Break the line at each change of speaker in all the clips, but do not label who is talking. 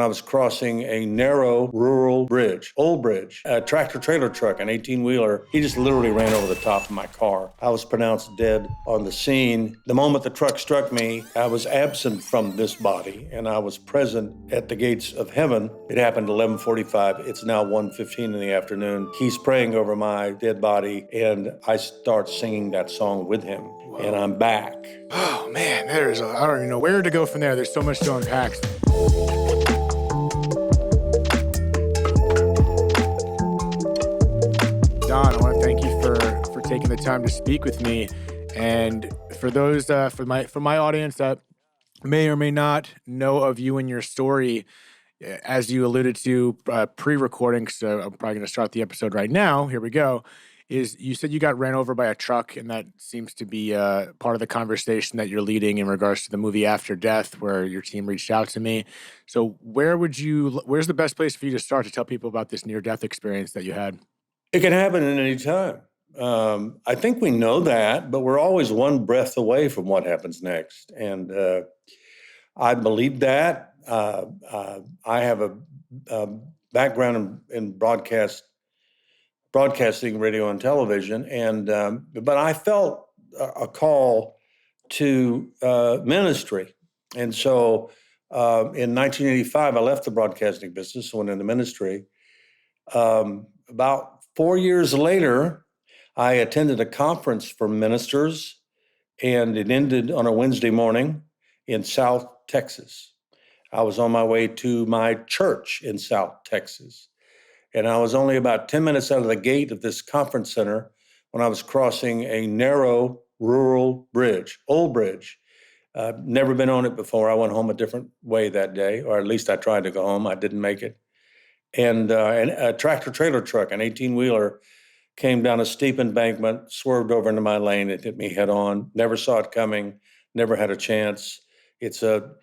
when I was crossing a narrow rural bridge, old bridge. A tractor-trailer truck, an 18-wheeler, he just literally ran over the top of my car. I was pronounced dead on the scene. The moment the truck struck me, I was absent from this body, and I was present at the gates of heaven. It happened at 11:45. It's now 1:15 in the afternoon. He's praying over my dead body, and I start singing that song with him. And I'm back.
Oh man, I don't even know where to go from there. There's so much to unpack. Don, I want to thank you for taking the time to speak with me. And for those for my audience that may or may not know of you and your story, as you alluded to pre-recording, so I'm probably going to start the episode right now. Here we go. Is you said you got ran over by a truck, and that seems to be part of the conversation that you're leading in regards to the movie After Death, where your team reached out to me. So where's the best place for you to start to tell people about this near-death experience that you had?
It can happen at any time. I think we know that, but we're always one breath away from what happens next. And I believe that. I have a background in broadcasting, radio, and television, and but I felt a call to ministry. And so in 1985, I left the broadcasting business, went into ministry. About 4 years later, I attended a conference for ministers, and it ended on a Wednesday morning in South Texas. I was on my way to my church in South Texas, and I was only about 10 minutes out of the gate of this conference center when I was crossing a narrow rural bridge, old bridge. Never been on it before. I went home a different way that day, or at least I tried to go home. I didn't make it. And a tractor-trailer truck, an 18-wheeler, came down a steep embankment, swerved over into my lane. It hit me head on. Never saw it coming. Never had a chance. It's a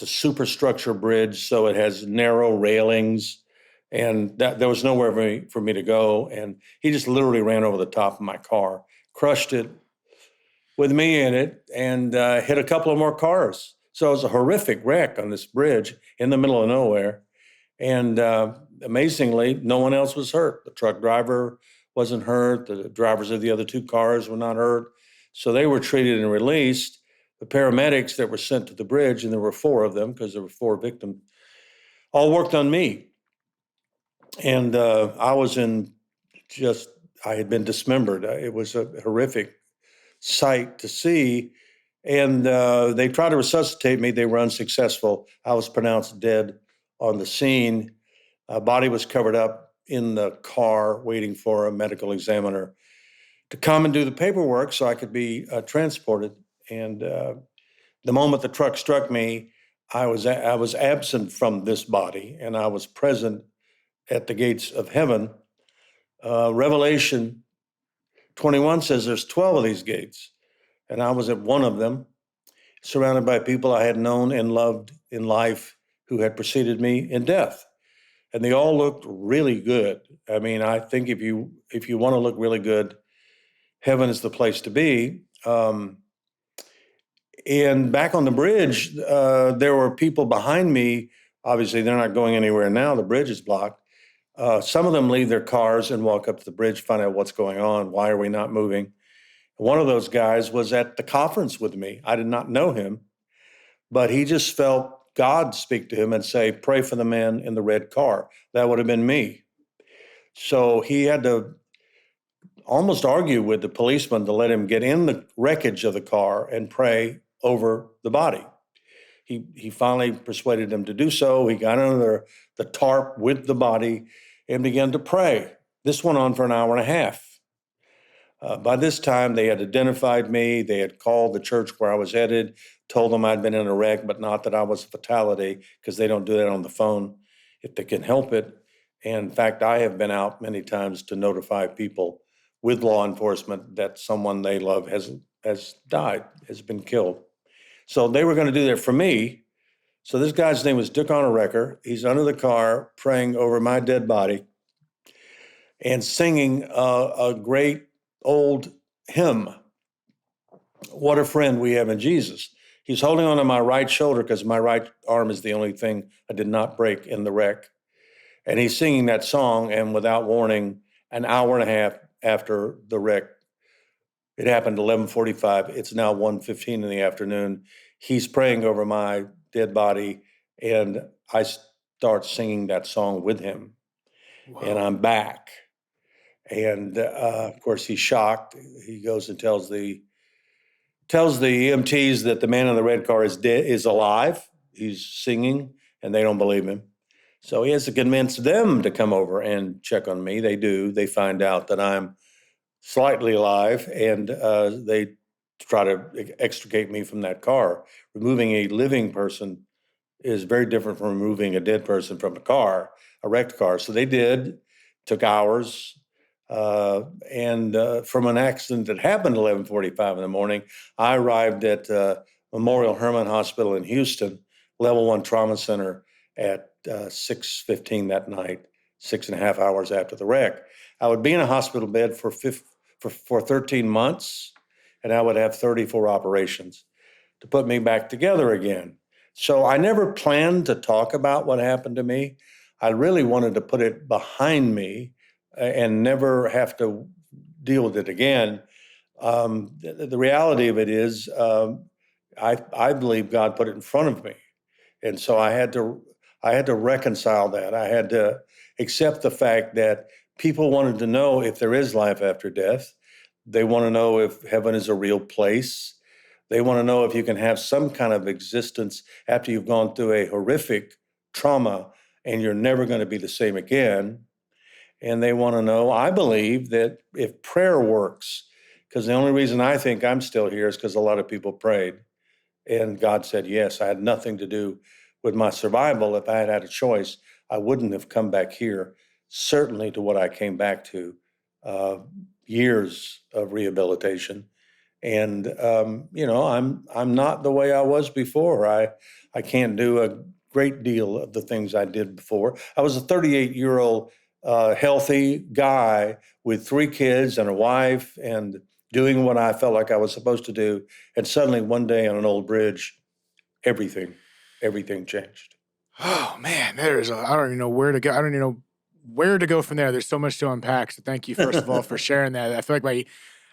superstructure bridge, so it has narrow railings, and there was nowhere for me to go. And he just literally ran over the top of my car, crushed it with me in it, and hit a couple of more cars. So it was a horrific wreck on this bridge in the middle of nowhere. And amazingly, no one else was hurt. The truck driver wasn't hurt. The drivers of the other two cars were not hurt. So they were treated and released. The paramedics that were sent to the bridge, and there were 4 of them because there were 4 victims, all worked on me. And I had been dismembered. It was a horrific sight to see. And they tried to resuscitate me. They were unsuccessful. I was pronounced dead on the scene. Body was covered up in the car waiting for a medical examiner to come and do the paperwork so I could be transported. And the moment the truck struck me, I was absent from this body, and I was present at the gates of heaven. Revelation 21 says there's 12 of these gates, and I was at one of them, surrounded by people I had known and loved in life who had preceded me in death. And they all looked really good. I mean, I think if you want to look really good, heaven is the place to be. And back on the bridge, there were people behind me. Obviously, they're not going anywhere now. The bridge is blocked. Some of them leave their cars and walk up to the bridge, find out what's going on. Why are we not moving? One of those guys was at the conference with me. I did not know him, but he just felt God speak to him and say, pray for the man in the red car. That would have been me. So he had to almost argue with the policeman to let him get in the wreckage of the car and pray over the body. He finally persuaded him to do so. He got under the tarp with the body and began to pray. This went on for an hour and a half. By this time, they had identified me. They had called the church where I was headed, told them I'd been in a wreck, but not that I was a fatality, because they don't do that on the phone if they can help it. And in fact, I have been out many times to notify people with law enforcement that someone they love has died, has been killed. So they were going to do that for me. So this guy's name was Dick on a Wrecker. He's under the car praying over my dead body and singing a great old hymn, What a Friend We Have in Jesus. He's holding onto my right shoulder because my right arm is the only thing I did not break in the wreck. And he's singing that song, and without warning, an hour and a half after the wreck, it happened 11:45. It's now 1:15 in the afternoon. He's praying over my dead body, and I start singing that song with him. And I'm back. And of course, he's shocked. He goes and tells the EMTs that the man in the red car is alive. He's singing, and they don't believe him. So he has to convince them to come over and check on me. They do. They find out that I'm slightly alive, and they try to extricate me from that car. Removing a living person is very different from removing a dead person from a wrecked car. So they did. Took hours. And from an accident that happened at 11:45 in the morning, I arrived at Memorial Hermann Hospital in Houston, Level 1 Trauma Center at 6:15 that night, 6.5 hours after the wreck. I would be in a hospital bed for 13 months, and I would have 34 operations to put me back together again. So I never planned to talk about what happened to me. I really wanted to put it behind me and never have to deal with it again. The reality of it is, I believe God put it in front of me, and so I had to reconcile that. I had to accept the fact that people wanted to know if there is life after death. They want to know if heaven is a real place. They want to know if you can have some kind of existence after you've gone through a horrific trauma and you're never going to be the same again. And they want to know, I believe, that if prayer works, because the only reason I think I'm still here is because a lot of people prayed. And God said yes. I had nothing to do with my survival. If I had had a choice, I wouldn't have come back here, certainly to what I came back to, years of rehabilitation. And I'm not the way I was before. I can't do a great deal of the things I did before. I was a 38-year-old healthy guy with 3 kids and a wife and doing what I felt like I was supposed to do. And suddenly one day on an old bridge, everything changed.
Oh man, I don't even know where to go. I don't even know where to go from there. There's so much to unpack. So thank you, first of all, for sharing that. I feel like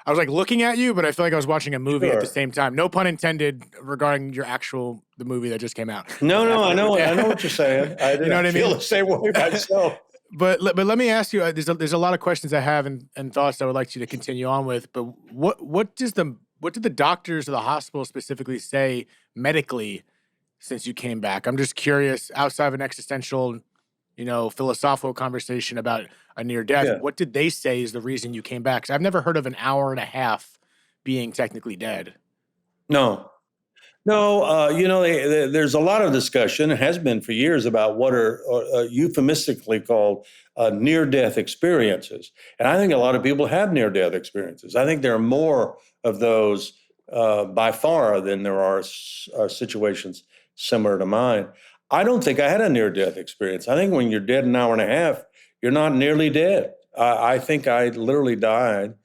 I was like looking at you, but I feel like I was watching a movie at the
Sure.
same time. No pun intended regarding the movie that just came out.
No, I know
I
what you're saying.
You know
I
what I
feel
mean?
the same way myself.
But let me ask you. There's a lot of questions I have and thoughts I would like you to continue on with. But what did the doctors or the hospital specifically say medically since you came back? I'm just curious, outside of an existential, philosophical conversation about a near death,
Yeah.
what did they say is the reason you came back? 'Cause I've never heard of an hour and a half being technically dead.
No. No, there's a lot of discussion, it has been for years, about what are euphemistically called near-death experiences. And I think a lot of people have near-death experiences. I think there are more of those by far than there are situations similar to mine. I don't think I had a near-death experience. I think when you're dead an hour and a half, you're not nearly dead. I think I literally died.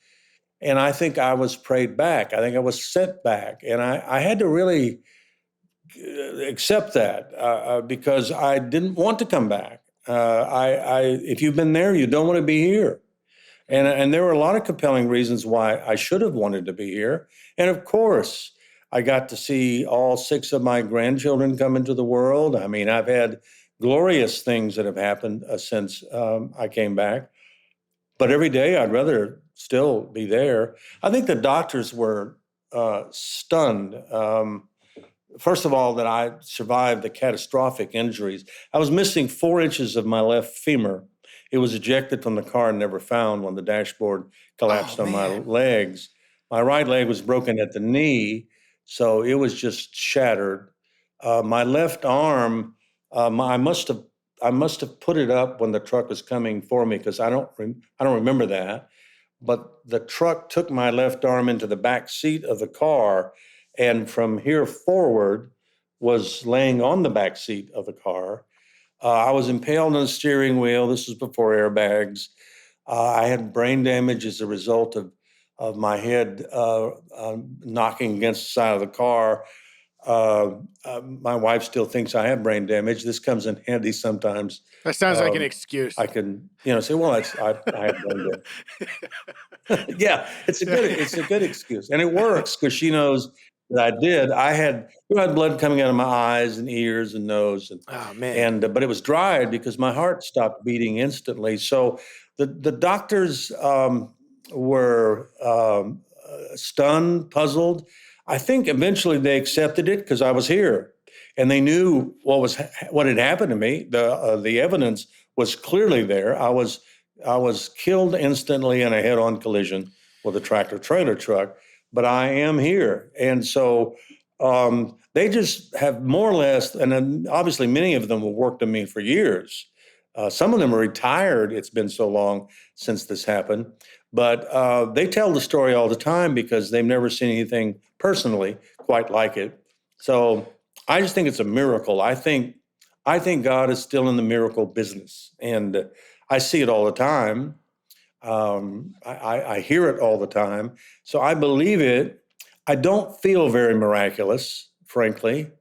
And I think I was prayed back. I think I was sent back. And I had to really accept that because I didn't want to come back. If you've been there, you don't want to be here. And there were a lot of compelling reasons why I should have wanted to be here. And of course, I got to see all 6 of my grandchildren come into the world. I mean, I've had glorious things that have happened since I came back. But every day I'd rather still be there. I think the doctors were stunned. First of all, that I survived the catastrophic injuries. I was missing 4 inches of my left femur. It was ejected from the car and never found when the dashboard collapsed
Oh
on my
man.
legs. My right leg was broken at the knee, so it was just shattered. My left arm, I must have put it up when the truck was coming for me because I don't remember that. But the truck took my left arm into the back seat of the car, and from here forward was laying on the back seat of the car. I was impaled on the steering wheel. This was before airbags. I had brain damage as a result of my head knocking against the side of the car. My wife still thinks I have brain damage. This comes in handy sometimes.
That sounds like an
Um,
excuse.
I can, say, well, I have brain damage. Yeah, it's a good excuse, and it works because she knows that I did. I had blood coming out of my eyes and ears and nose,
Oh man.
and but it was dried because my heart stopped beating instantly. So the doctors were stunned, puzzled. I think eventually they accepted it because I was here, and they knew what had happened to me. The evidence was clearly there. I was killed instantly in a head-on collision with a tractor trailer truck, but I am here. And so they just have more or less, and then obviously many of them have worked on me for years. Some of them are retired. It's been so long since this happened, but they tell the story all the time because they've never seen anything personally quite like it. So I just think it's a miracle. I think God is still in the miracle business, and I see it all the time. I hear it all the time. So I believe it. I don't feel very miraculous, frankly.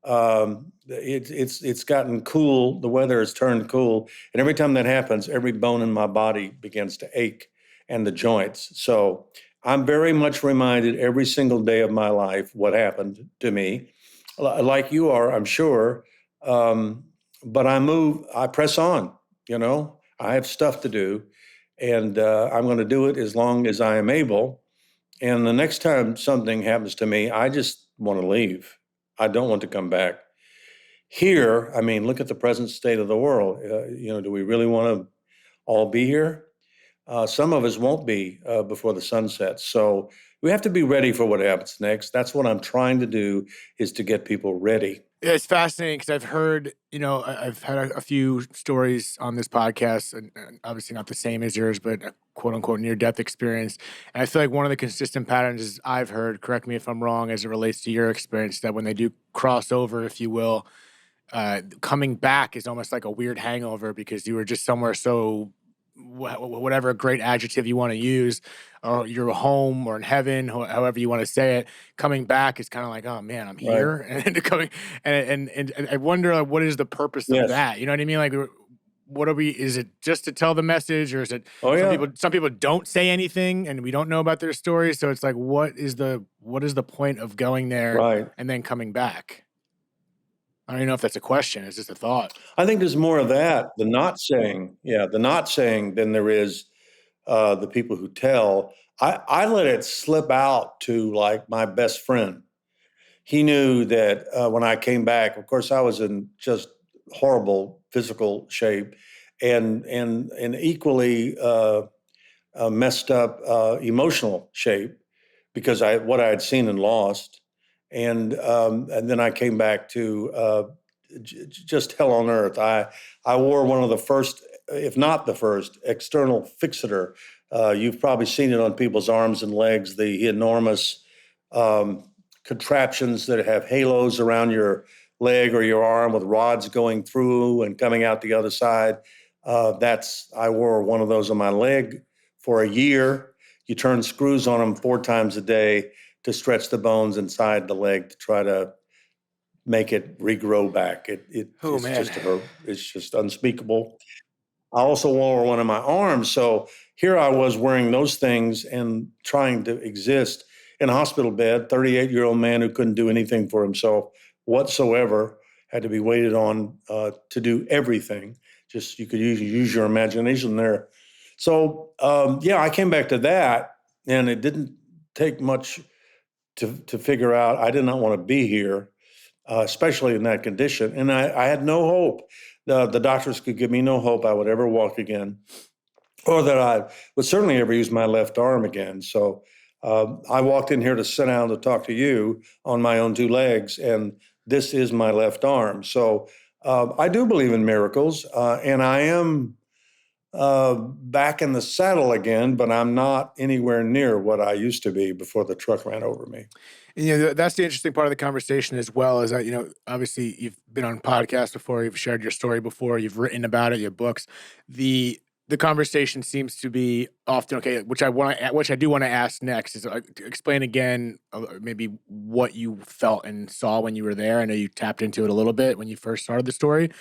It's gotten cool. The weather has turned cool, and every time that happens, every bone in my body begins to ache, and the joints. So I'm very much reminded every single day of my life what happened to me, like you are, I'm sure. Um, but I press on. I have stuff to do, and I'm going to do it as long as I am able. And the next time something happens to me, I just want to leave. I don't want to come back. Here, I mean, look at the present state of the world. Do we really want to all be here? Some of us won't be before the sun sets. So we have to be ready for what happens next. That's what I'm trying to do, is to get people ready.
Yeah, it's fascinating because I've heard, I've had a few stories on this podcast, and obviously not the same as yours, but a quote unquote near death experience. And I feel like one of the consistent patterns is I've heard, correct me if I'm wrong, as it relates to your experience, that when they do cross over, if you will, coming back is almost like a weird hangover because you were just somewhere so whatever great adjective you want to use, or you're home or in heaven, however you want to say it. Coming back is kind of like, oh man, I'm
Right.
here, and coming, and I wonder, like, what is the purpose of
Yes.
that? You know what I mean? Like, what are we? Is it just to tell the message, or is it?
Oh, yeah.
Some people don't say anything, and we don't know about their story. So it's like, what is the point of going there
Right.
and then coming back? I don't even know if that's a question. It's just a thought.
I think there's more of that, the not saying, than there is the people who tell. I let it slip out to like my best friend. He knew that when I came back, of course, I was in just horrible physical shape, and equally messed up emotional shape because what I had seen and lost, and then I came back to just hell on earth. I wore one of the first, if not the first, external fixator. You've probably seen it on people's arms and legs, the enormous contraptions that have halos around your leg or your arm with rods going through and coming out the other side. I wore one of those on my leg for a year. You turn screws on them 4 times a day to stretch the bones inside the leg to try to make it regrow back.
Oh man.
It's just unspeakable. I also wore one on my arm. So here I was wearing those things and trying to exist in a hospital bed, 38-year-old man who couldn't do anything for himself whatsoever, had to be waited on to do everything. Just you could use your imagination there. So I came back to that, and it didn't take much to figure out I did not want to be here, especially in that condition. And I had no hope. The doctors could give me no hope I would ever walk again, or that I would certainly ever use my left arm again. So I walked in here to sit down to talk to you on my own 2 legs, and this is my left arm. So I do believe in miracles, and I am back in the saddle again, but I'm not anywhere near what I used to be before the truck ran over me.
And, that's the interesting part of the conversation as well, is that, obviously you've been on podcasts before, you've shared your story before, you've written about it, your books. The the conversation seems to be often okay, which I do want to ask next is explain again maybe what you felt and saw when you were there. I know you tapped into it a little bit when you first started the story,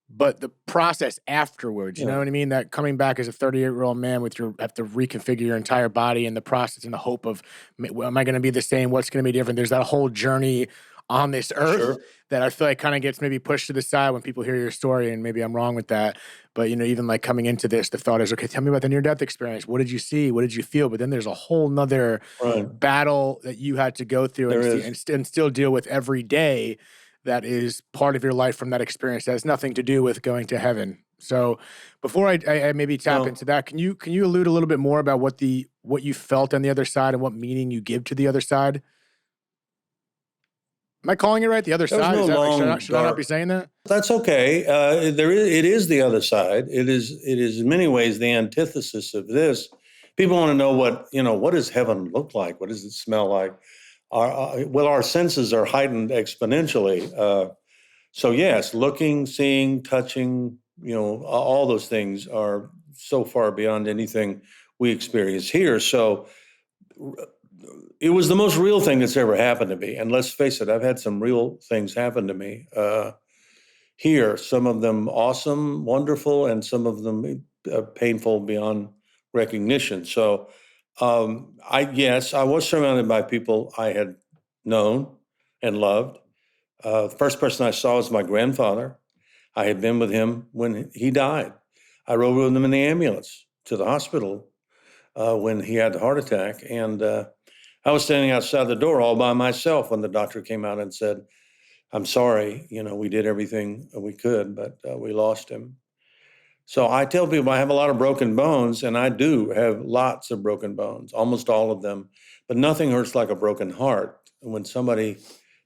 but the process afterwards, you know
Yeah,
what I mean? That coming back as a 38-year-old man with have to reconfigure your entire body in the process in the hope of, am I going to be the same? What's going to be different? There's that whole journey on this earth
sure.
that I feel like kind of gets maybe pushed to the side when people hear your story, and maybe I'm wrong with that. But, even like coming into this, the thought is, okay, tell me about the near-death experience. What did you see? What did you feel? But then there's a whole nother
Right.
battle that you had to go through
There
and see
is.
and still deal with every day that is part of your life from that experience that has nothing to do with going to heaven. So before I maybe tap
No,
into that, can you allude a little bit more about what you felt on the other side and what meaning you give to the other side? Am I calling it right? The other
there's
side?
no
Is that like
long,
should I not be
dark.
saying that?
That's okay. It is the other side. It is in many ways the antithesis of this. People want to know what does heaven look like? What does it smell like? Our senses are heightened exponentially. So yes, looking, seeing, touching, all those things are so far beyond anything we experience here. So it was the most real thing that's ever happened to me. And let's face it, I've had some real things happen to me here. Some of them awesome, wonderful, and some of them painful beyond recognition. So, I was surrounded by people I had known and loved. The first person I saw was my grandfather. I had been with him when he died. I rode with him in the ambulance to the hospital when he had the heart attack. And I was standing outside the door all by myself when the doctor came out and said, I'm sorry, we did everything we could, but we lost him. So I tell people I have a lot of broken bones, and I do have lots of broken bones, almost all of them, but nothing hurts like a broken heart. And when somebody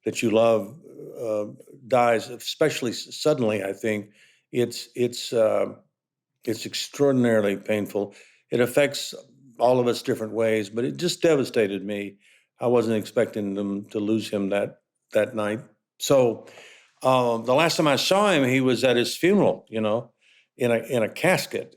that you love uh, dies, especially suddenly, I think it's extraordinarily painful. It affects all of us different ways, but it just devastated me. I wasn't expecting them to lose him that night. So the last time I saw him, he was at his funeral, in a casket.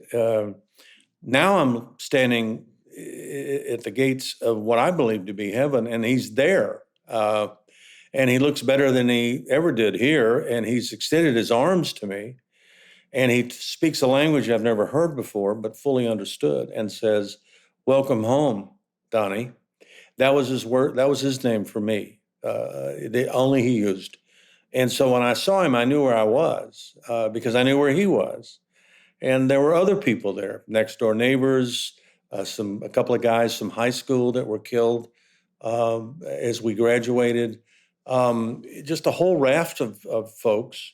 Now I'm standing at the gates of what I believe to be heaven, and he's there. And he looks better than he ever did here, and he's extended his arms to me, and he speaks a language I've never heard before, but fully understood, and says, "Welcome home, Donnie." That was his word. That was his name for me. The only he used. And so when I saw him, I knew where I was because I knew where he was. And there were other people there, next door neighbors, a couple of guys from high school that were killed as we graduated. Just a whole raft of folks.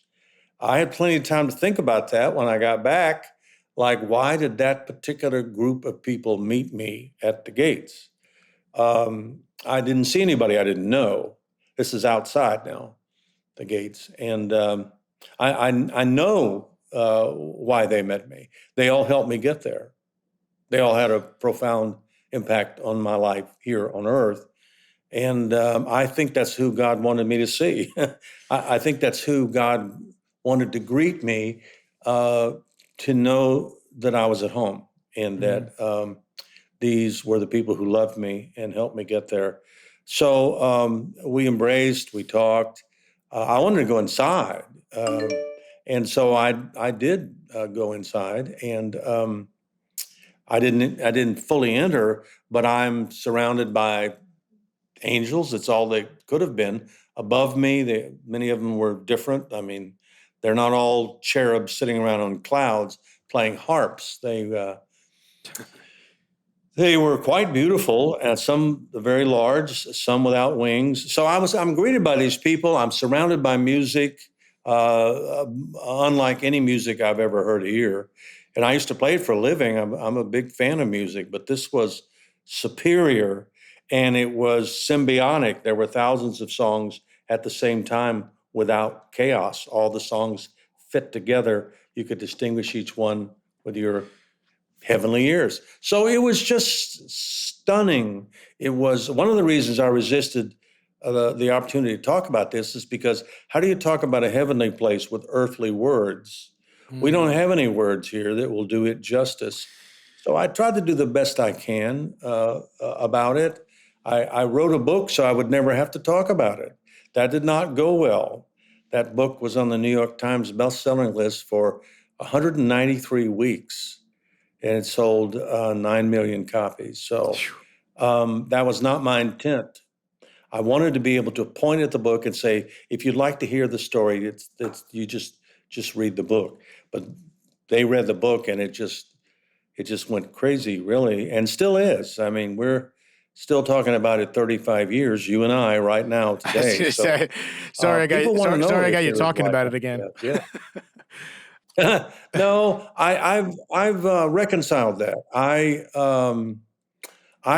I had plenty of time to think about that when I got back. Like, why did that particular group of people meet me at the gates? I didn't see anybody I didn't know. This is outside now, the gates, and I know why they met me. They all helped me get there. They all had a profound impact on my life here on Earth, and I think that's who God wanted me to see. I think that's who God wanted to greet me to know that I was at home and
Mhm.
that these were the people who loved me and helped me get there. So we embraced, we talked. I wanted to go inside, and so I did go inside, and I didn't fully enter, but I'm surrounded by angels. It's all they could have been above me. Many of them were different. I mean, they're not all cherubs sitting around on clouds playing harps. They were quite beautiful, and some very large, some without wings. So I'm greeted by these people. I'm surrounded by music, unlike any music I've ever heard here. And I used to play it for a living. I'm a big fan of music, but this was superior, and it was symbiotic. There were thousands of songs at the same time without chaos. All the songs fit together. You could distinguish each one with your heavenly ears. So it was just stunning. It was one of the reasons I resisted the opportunity to talk about this is because how do you talk about a heavenly place with earthly words? We don't have any words here that will do it justice. So I tried to do the best I can about it. I wrote a book so I would never have to talk about it. That did not go well. That book was on the New York Times best-selling list for 193 weeks, and it sold 9 million copies. So that was not my intent. I wanted to be able to point at the book and say, if you'd like to hear the story, it's you just read the book. But they read the book and it just went crazy, really, and still is. I mean, we're still talking about it 35 years, you and I, right now, today. So
sorry,
people want to know.
Sorry, I got you
if there was
talking
life
about it
after
again.
death. Yeah. No, I've reconciled that. I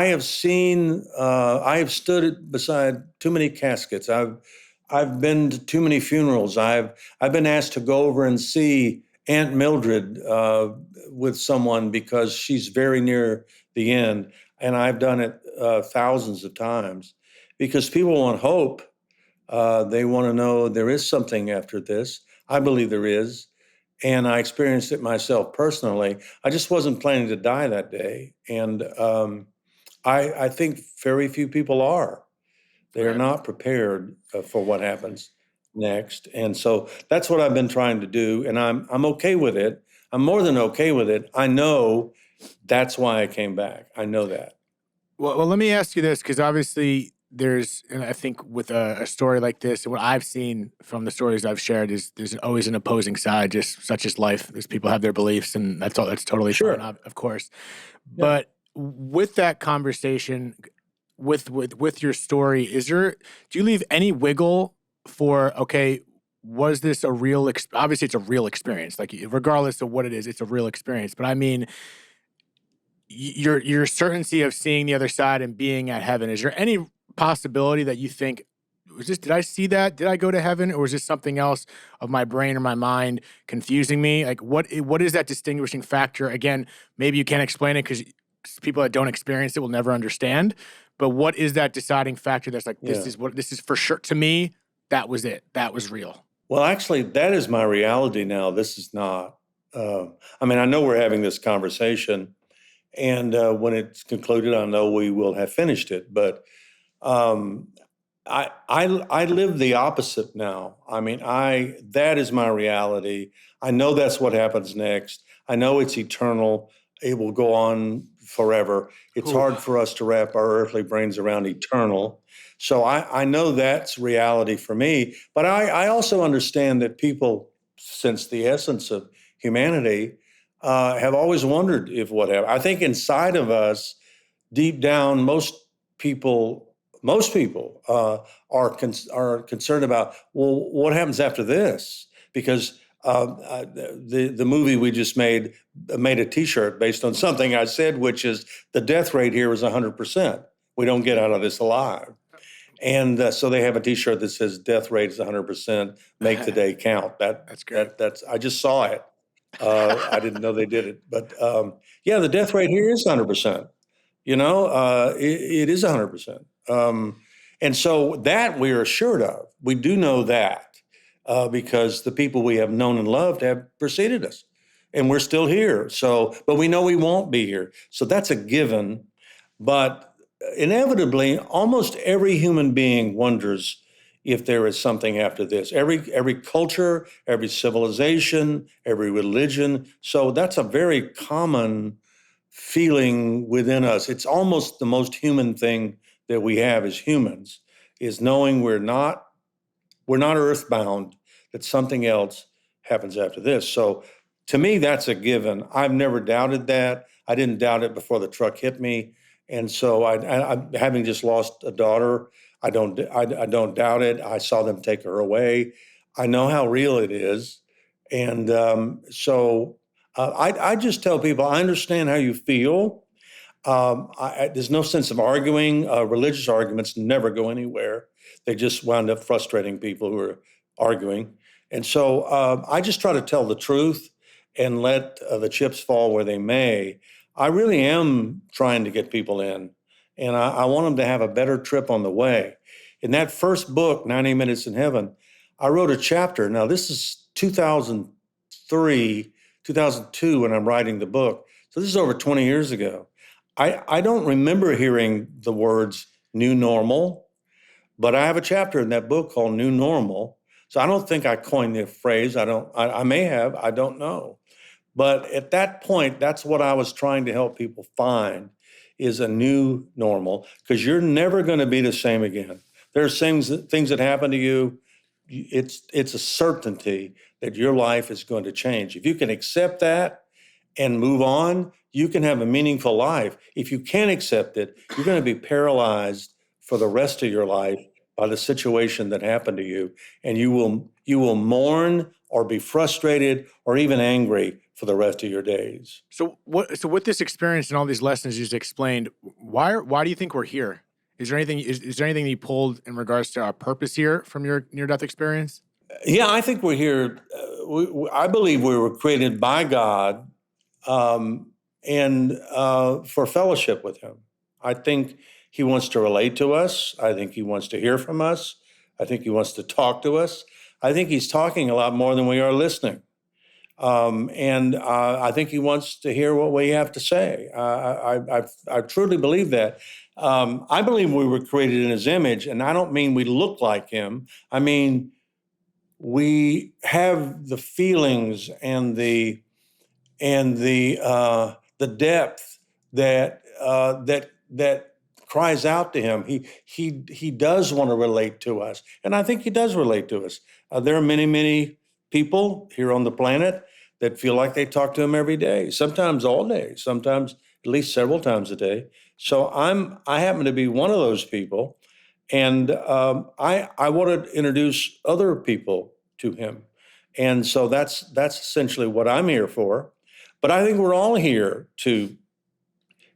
have seen, I have stood beside too many caskets. I've been to too many funerals. I've been asked to go over and see Aunt Mildred with someone because she's very near the end, and I've done it thousands of times because people want hope. They want to know there is something after this. I believe there is, and I experienced it myself personally. I just wasn't planning to die that day, and I think very few people are. They are not prepared for what happens next, and so that's what I've been trying to do, and I'm okay with it. I'm more than okay with it. I know that's why I came back. I know that.
Well, let me ask you this, because obviously and I think with a story like this, and what I've seen from the stories I've shared is there's always an opposing side, just such as life. There's people have their beliefs, and that's all. That's totally
Sure.
fine, of course.
Yeah.
But with that conversation, with your story, do you leave any wiggle for, okay, was this a real? Obviously, it's a real experience. Like, regardless of what it is, it's a real experience. But I mean, your certainty of seeing the other side and being at heaven, is there any possibility that you think, did I see that? Did I go to heaven? Or is this something else of my brain or my mind confusing me? Like, what is that distinguishing factor? Again, maybe you can't explain it because people that don't experience it will never understand. But what is that deciding factor that's like, this is for sure, to me, that was it. That was real.
Well, actually, that is my reality now. This is not. I mean, I know we're having this conversation, and when it's concluded, I know we will have finished it. But I live the opposite now. I mean, that is my reality. I know that's what happens next. I know it's eternal. It will go on forever. It's hard for us to wrap our earthly brains around eternal. So I know that's reality for me. But I also understand that people, since the essence of humanity, have always wondered if what happened. I think inside of us, deep down, most people are concerned about, well, what happens after this? Because the movie we just made a T-shirt based on something I said, which is the death rate here is 100%. We don't get out of this alive. And so they have a T-shirt that says "Death rate is 100%. Make the day count."
That's good.
That's I just saw it. I didn't know they did it, but yeah, the death rate here is 100%. You know, it is 100%. And so that we're assured of. We do know that because the people we have known and loved have preceded us, and we're still here. So, but we know we won't be here. So that's a given. But inevitably, almost every human being wonders if there is something after this. Every culture, every civilization, every religion. So that's a very common feeling within us. It's almost the most human thing that we have as humans, is knowing we're not earthbound, that something else happens after this. So to me, that's a given. I've never doubted that. I didn't doubt it before the truck hit me. And so I having just lost a daughter, I don't doubt it. I saw them take her away. I know how real it is. And I just tell people, I understand how you feel. There's no sense of arguing. Religious arguments never go anywhere. They just wound up frustrating people who are arguing. And so I just try to tell the truth and let the chips fall where they may. I really am trying to get people in, and I want them to have a better trip on the way. In that first book, 90 Minutes in Heaven, I wrote a chapter. Now, this is 2000. 2002 when I'm writing the book. So this is over 20 years ago. I don't remember hearing the words new normal, but I have a chapter in that book called New Normal. So I don't think I coined the phrase. I may have, I don't know. But at that point, that's what I was trying to help people find is a new normal, because you're never going to be the same again. There's things that happen to you. It's a certainty that your life is going to change. If you can accept that and move on, you can have a meaningful life. If you can't accept it, you're going to be paralyzed for the rest of your life by the situation that happened to you, and you will mourn or be frustrated or even angry for the rest of your days.
So with this experience and all these lessons you just explained, why do you think we're here? Is there anything that you pulled in regards to our purpose here from your near-death experience?
Yeah, I think we're here. I believe we were created by God, and for fellowship with Him. I think He wants to relate to us. I think He wants to hear from us. I think He wants to talk to us. I think He's talking a lot more than we are listening. And I think He wants to hear what we have to say. I truly believe that. I believe we were created in His image, and I don't mean we look like Him. I mean, we have the feelings and the depth that cries out to Him. He does want to relate to us, and I think He does relate to us. There are many people here on the planet that feel like they talk to Him every day, sometimes all day, sometimes at least several times a day. So I happen to be one of those people, and I want to introduce other people to Him, and so that's essentially what I'm here for. But I think we're all here to,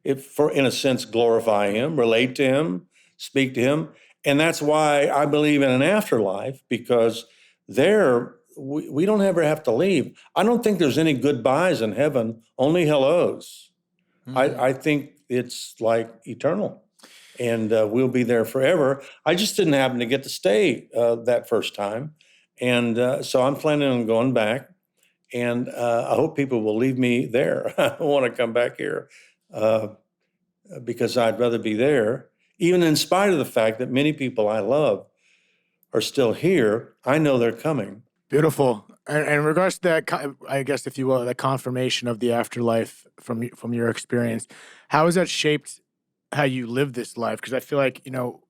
in a sense, glorify Him, relate to Him, speak to Him. And that's why I believe in an afterlife, because there we don't ever have to leave. I don't think there's any goodbyes in heaven, only hellos. I think it's like eternal, and we'll be there forever. I just didn't happen to get to stay that first time. And so I'm planning on going back. And I hope people will leave me there. I don't want to come back here because I'd rather be there. Even in spite of the fact that many people I love are still here, I know they're coming.
Beautiful. And in regards to that, I guess, if you will, that confirmation of the afterlife from your experience, how has that shaped how you live this life? Because I feel like,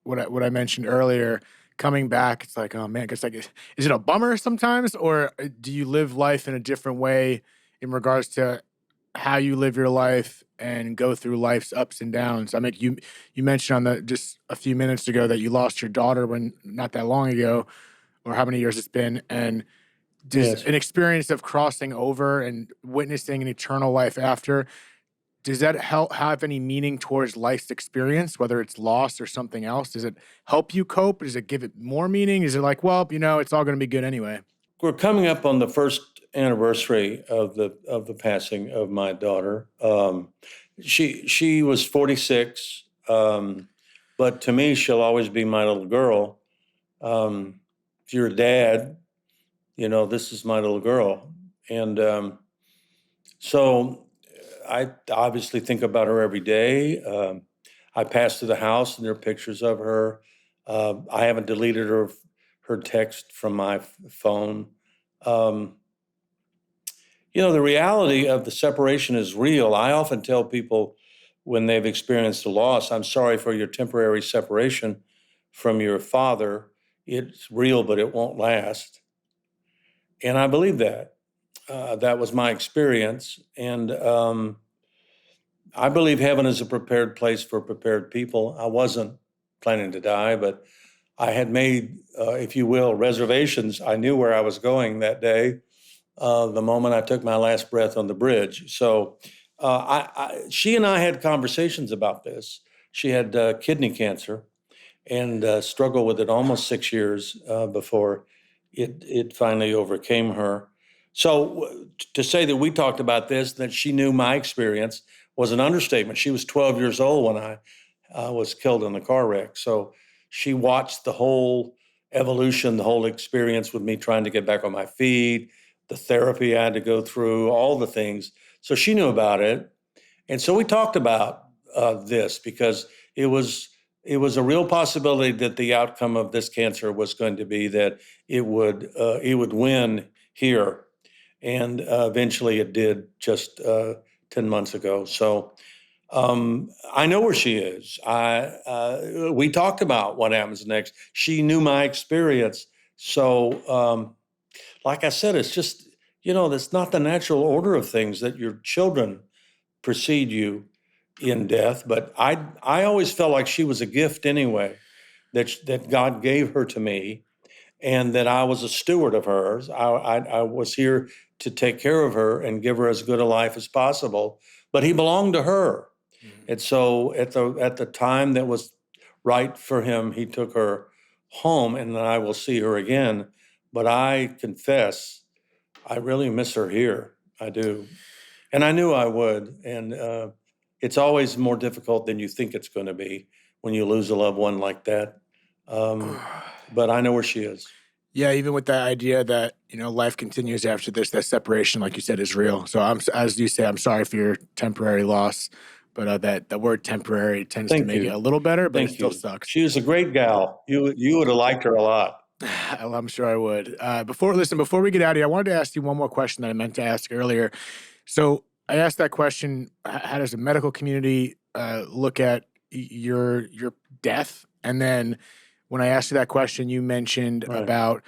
what I mentioned earlier, coming back, it's like, oh man, it's like, is it a bummer sometimes, or do you live life in a different way in regards to how you live your life and go through life's ups and downs? I mean, you mentioned just a few minutes ago that you lost your daughter when not that long ago, or how many years it's been, and does an experience of crossing over and witnessing an eternal life after, does that have any meaning towards life's experience, whether it's loss or something else? Does it help you cope? Does it give it more meaning? Is it like, well, it's all going to be good anyway?
We're coming up on the first anniversary of the passing of my daughter. She was 46, but to me, she'll always be my little girl. If you're a dad, this is my little girl. And so I obviously think about her every day. I pass through the house and there are pictures of her. I haven't deleted her text from my phone. The reality of the separation is real. I often tell people when they've experienced a loss, I'm sorry for your temporary separation from your father. It's real, but it won't last. And I believe that. That was my experience. And I believe heaven is a prepared place for prepared people. I wasn't planning to die, but I had made, if you will, reservations. I knew where I was going that day, the moment I took my last breath on the bridge. So she and I had conversations about this. She had kidney cancer and struggled with it almost 6 years before it finally overcame her. So to say that we talked about this, that she knew my experience, was an understatement. She was 12 years old when I was killed in the car wreck. So she watched the whole evolution, the whole experience with me trying to get back on my feet, the therapy I had to go through, all the things. So she knew about it. And so we talked about this because it was a real possibility that the outcome of this cancer was going to be that it would win here, and eventually it did just 10 months ago. So I know where she is. We talked about what happens next. She knew my experience. So, like I said, it's just, that's not the natural order of things that your children precede you in death. But I always felt like she was a gift anyway, that God gave her to me, and that I was a steward of hers. I was here to take care of her and give her as good a life as possible. But he belonged to her. And so at the time that was right for him, he took her home, and then I will see her again. But I confess, I really miss her here. I do. And I knew I would. And it's always more difficult than you think it's going to be when you lose a loved one like that. But I know where she is.
Yeah, even with that idea that life continues after this, that separation, like you said, is real. So as you say, I'm sorry for your temporary loss, but that word temporary tends to
Thank
make it
you.
a little better, but it
Thank
still
you.
sucks.
She was a great gal. You would have liked her a lot.
I'm sure I would. Before we get out of here, I wanted to ask you one more question that I meant to ask earlier. So I asked that question: how does the medical community look at your death? And then when I asked you that question, you mentioned
Right.
about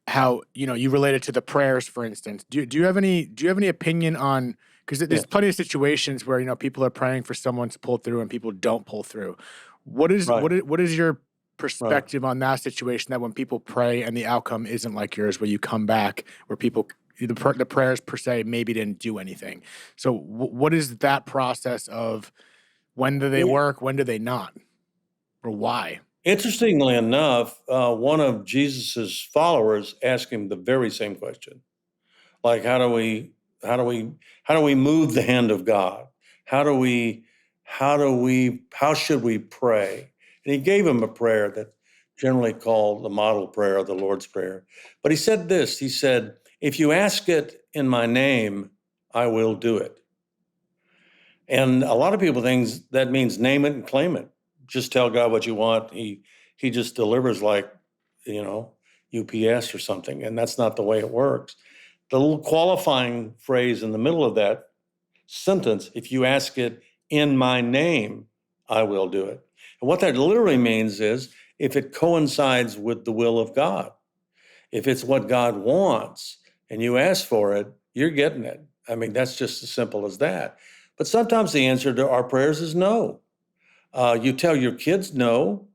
how you related to the prayers, for instance. Do you have any opinion on, because there's
Yes.
plenty of situations where people are praying for someone to pull through and people don't pull through. What is
Right.
what is your
Right.
perspective on that situation, that when people pray and the outcome isn't like yours, where you come back, where the prayers per se maybe didn't do anything? So what is that process of, when do they
It-
work, when do they not, or why?
Interestingly enough, one of Jesus's followers asked him the very same question. Like, how do we move the hand of God? How should we pray? And he gave him a prayer that's generally called the model prayer, or the Lord's Prayer. But he said this, he said, if you ask it in my name, I will do it. And a lot of people think that means name it and claim it. Just tell God what you want. He just delivers, like, you know, UPS or something. And that's not the way it works. The little qualifying phrase in the middle of that sentence, if you ask it in my name, I will do it. And what that literally means is, if it coincides with the will of God, if it's what God wants and you ask for it, you're getting it. I mean, that's just as simple as that. But sometimes the answer to our prayers is no. You tell your kids no,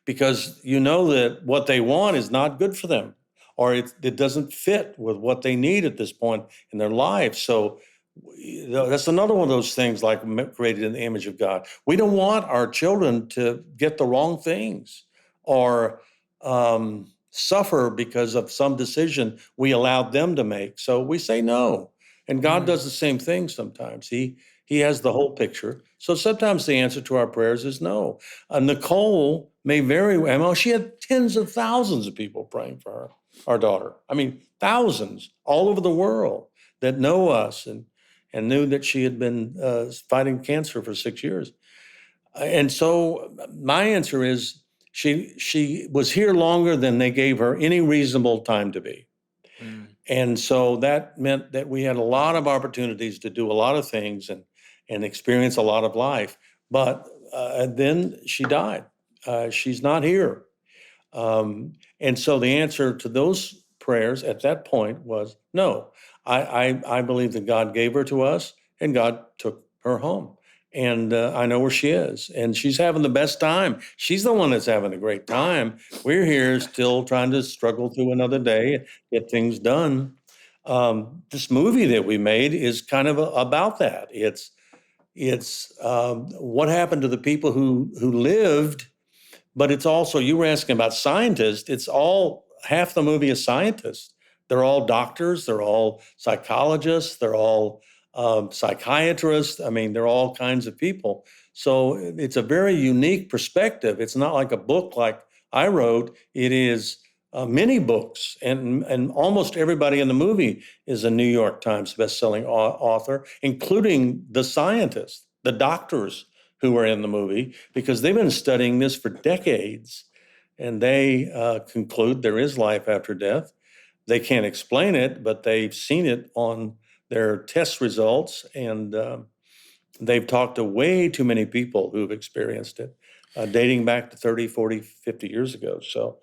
because you know that what they want is not good for them, or it doesn't fit with what they need at this point in their life. So that's another one of those things, like created in the image of God. We don't want our children to get the wrong things, or suffer because of some decision we allowed them to make. So we say no. And God does the same thing sometimes. He has the whole picture. So sometimes the answer to our prayers is no. Nicole may very well, she had tens of thousands of people praying for her, our daughter. I mean, thousands all over the world that know us and knew that she had been fighting cancer for 6 years. And so my answer is, she was here longer than they gave her any reasonable time to be. And so that meant that we had a lot of opportunities to do a lot of things and experience a lot of life. But then she died. She's not here. And so the answer to those prayers at that point was no. I believe that God gave her to us, and God took her home. And I know where she is, and she's having the best time. She's the one that's having a great time. We're here still trying to struggle through another day, get things done. This movie that we made is kind of about that. It's what happened to the people who lived, but it's also, you were asking about scientists. It's all, half the movie is scientists. They're all doctors. They're all psychologists. They're all psychiatrists. I mean, they're all kinds of people. So it's a very unique perspective. It's not like a book like I wrote. It is many books, and almost everybody in the movie is a New York Times bestselling author, including the scientists, the doctors who were in the movie, because they've been studying this for decades, and they conclude there is life after death. They can't explain it, but they've seen it on their test results, and they've talked to way too many people who've experienced it, dating back to 30, 40, 50 years ago. So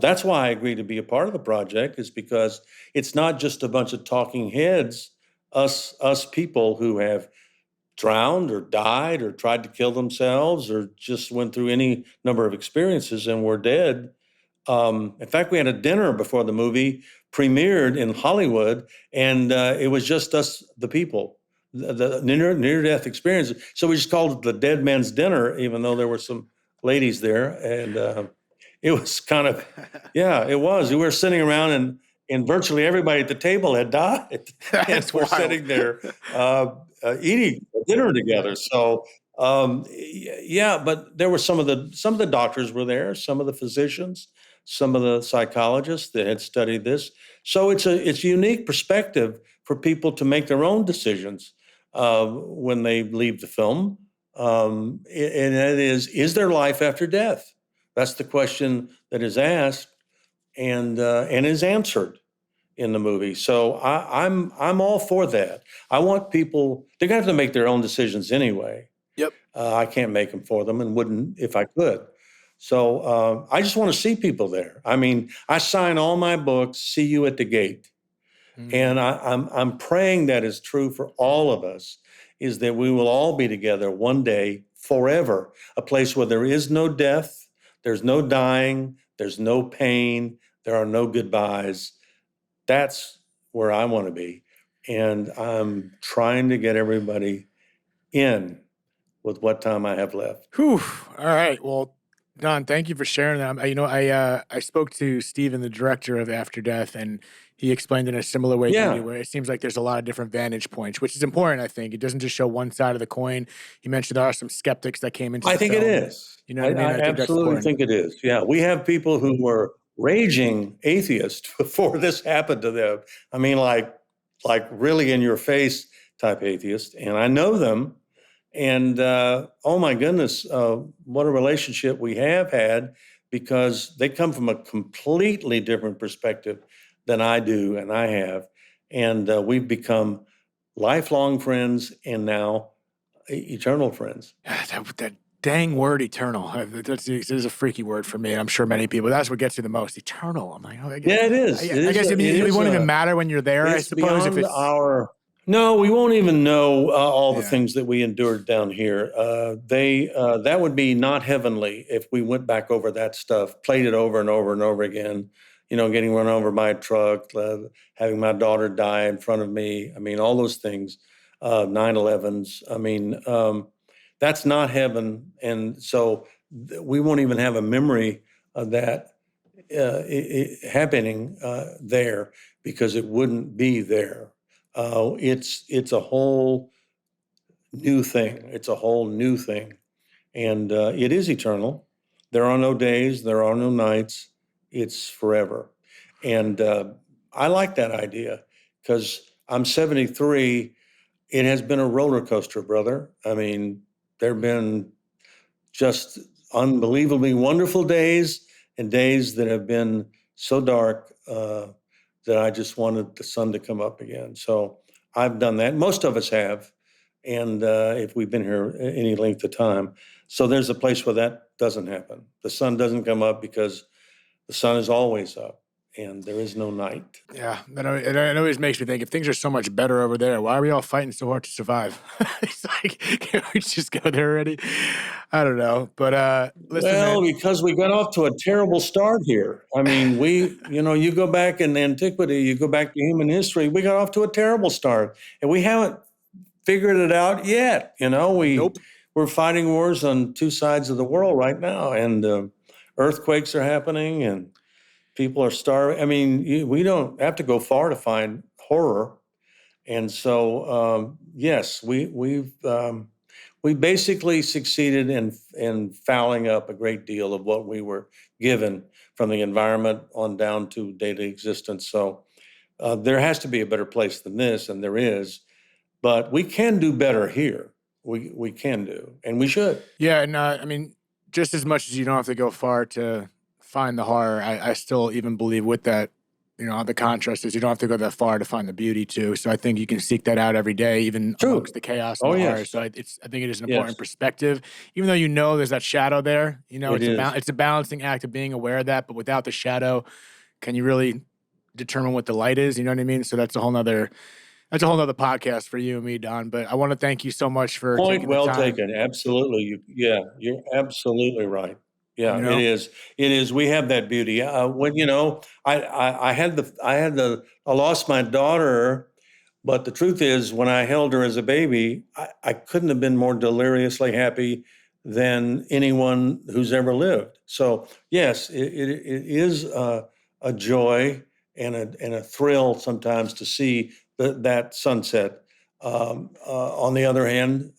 that's why I agreed to be a part of the project, is because it's not just a bunch of talking heads, us people who have drowned or died or tried to kill themselves or just went through any number of experiences and were dead. In fact, we had a dinner before the movie premiered in Hollywood, and it was just us, the people, the near-death experience. So we just called it the Dead Man's Dinner, even though there were some ladies there. And it was kind of, yeah, it was. We were sitting around, and virtually everybody at the table had died. And
That's
we're
wild.
sitting there eating dinner together. So yeah, but there were some of the doctors were there, some of the physicians, some of the psychologists that had studied this. So it's a unique perspective for people to make their own decisions when they leave the film. And that is there life after death? That's the question that is asked and is answered in the movie. So I'm all for that. I want people, they're gonna have to make their own decisions anyway.
Yep.
I can't make them for them and wouldn't if I could. So I just want to see people there. I mean, I sign all my books, see you at the gate. And I'm praying that is true for all of us, is that we will all be together one day forever, a place where there is no death, there's no dying, there's no pain, there are no goodbyes. That's where I want to be. And I'm trying to get everybody in with what time I have left.
Whew. All right. Well, Don, thank you for sharing that. I spoke to Steven, the director of After Death, and he explained in a similar way to
Yeah.
me, where it seems like there's a lot of different vantage points, which is important. I think it doesn't just show one side of the coin. He mentioned there are some skeptics that came into
I
the
think
film.
it is.
You know what I mean?
I
I think that's
absolutely
important.
think it is. Yeah, we have people who were raging atheists before this happened to them. I mean, like really in your face type atheists, and I know them. And oh my goodness, what a relationship we have had, because they come from a completely different perspective than I do and I have, and we've become lifelong friends and now eternal friends.
That dang word eternal. It is a freaky word for me. And I'm sure many people, that's what gets you the most. Eternal. I'm like, oh,
Yeah, it is.
I guess it won't even matter when you're there, I
It's
suppose. If
beyond
it's
our. No, we won't even know all the
Yeah.
things that we endured down here. That would be not heavenly if we went back over that stuff, played it over and over and over again. You know, getting run over by a truck, having my daughter die in front of me. I mean, all those things, 9/11s. I mean, that's not heaven, and so we won't even have a memory of that happening there, because it wouldn't be there. It's a whole new thing. It's a whole new thing, and it is eternal. There are no days. There are no nights. It's forever, and I like that idea because I'm 73. It has been a roller coaster, brother. I mean, there've been just unbelievably wonderful days and days that have been so dark that I just wanted the sun to come up again. So I've done that. Most of us have. And if we've been here any length of time. So there's a place where that doesn't happen. The sun doesn't come up because the sun is always up and there is no night.
Yeah, it always makes me think, if things are so much better over there, why are we all fighting so hard to survive? It's like, can't we just go there already? I don't know. But listen,
Well,
man.
because we got off to a terrible start here. I mean, you go back in antiquity, you go back to human history, we got off to a terrible start. And we haven't figured it out yet.
Nope.
We're fighting wars on two sides of the world right now, and earthquakes are happening, and people are starving. I mean, we don't have to go far to find horror. And so, yes, we basically succeeded in fouling up a great deal of what we were given from the environment on down to daily existence. So there has to be a better place than this, and there is, but we can do better here. We can do, and we should.
Yeah, and I mean, just as much as you don't have to go far to find the horror, I still even believe with that, the contrast is you don't have to go that far to find the beauty too. So I think you can seek that out every day, even
True.
amongst the chaos and
Oh,
the horror.
yes.
So I think it is an important
Yes.
perspective, even though there's that shadow there.
It is.
It's a balancing act of being aware of that, but without the shadow, can you really determine what the light is? You know what I mean? So that's a whole nother podcast for you and me, Don. But I want to thank you so much for
Point
taking the
well
time.
taken. Absolutely. You're absolutely right. Yeah,
You know?
it is. It is. We have that beauty. When I lost my daughter, but the truth is, when I held her as a baby, I couldn't have been more deliriously happy than anyone who's ever lived. So yes, it is a joy and a thrill sometimes to see that sunset. On the other hand,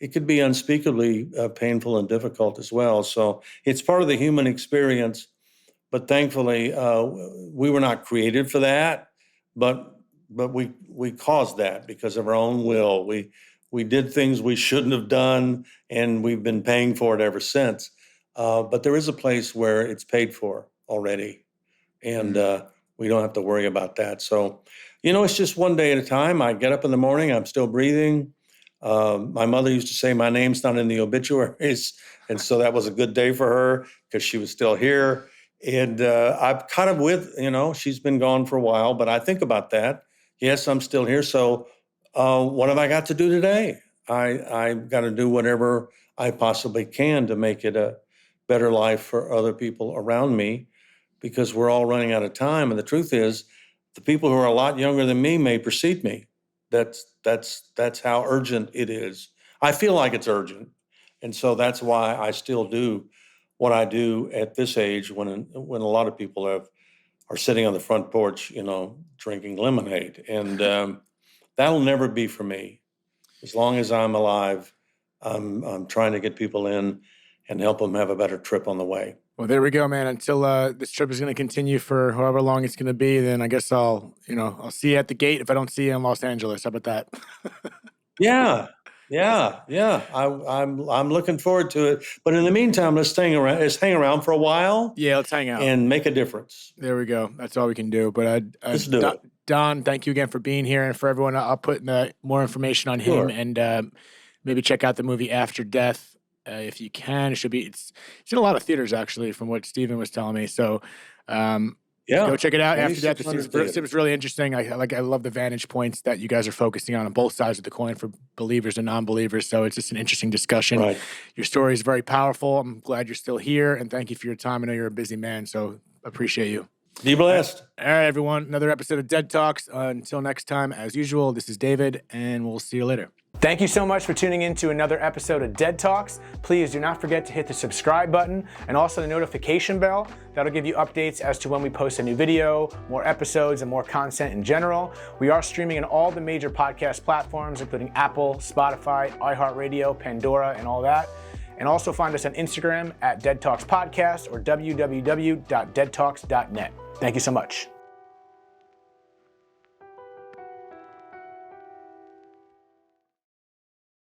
it could be unspeakably painful and difficult as well. So it's part of the human experience. But thankfully, we were not created for that. But we caused that because of our own will. We did things we shouldn't have done, and we've been paying for it ever since. But there is a place where it's paid for already, and we don't have to worry about that. So, it's just one day at a time. I get up in the morning, I'm still breathing. My mother used to say my name's not in the obituaries, and so that was a good day for her because she was still here. And I'm kind of she's been gone for a while, but I think about that. Yes, I'm still here. So what have I got to do today? I've got to do whatever I possibly can to make it a better life for other people around me, because we're all running out of time. And the truth is, the people who are a lot younger than me may precede me. That's how urgent it is. I feel like it's urgent, and so that's why I still do what I do at this age, when a lot of people are sitting on the front porch, drinking lemonade, and that'll never be for me. As long as I'm alive, I'm trying to get people in and help them have a better trip on the way.
Well, there we go, man. Until this trip is going to continue for however long it's going to be, then I guess I'll see you at the gate if I don't see you in Los Angeles. How about that?
Yeah. I'm looking forward to it. But in the meantime, let's hang around for a while.
Yeah, let's hang out
and make a difference.
There we go. That's all we can do. But
let's do it.
Don, thank you again for being here, and for everyone, I'll put more information on him, and maybe check out the movie After Death. If you can. It's in a lot of theaters, actually, from what Steven was telling me. So go check it out. After Death, it seems really interesting. I love the vantage points that you guys are focusing on both sides of the coin, for believers and non-believers. So it's just an interesting discussion.
Right.
Your story is very powerful. I'm glad you're still here, and thank you for your time. I know you're a busy man, so appreciate you.
Be blessed.
All right, everyone. Another episode of Dead Talks. Until next time, as usual, this is David, and we'll see you later. Thank you so much for tuning in to another episode of Dead Talks. Please do not forget to hit the subscribe button and also the notification bell. That'll give you updates as to when we post a new video, more episodes, and more content in general. We are streaming on all the major podcast platforms, including Apple, Spotify, iHeartRadio, Pandora, and all that. And also find us on Instagram at Dead Talks Podcast or www.deadtalks.net. Thank you so much.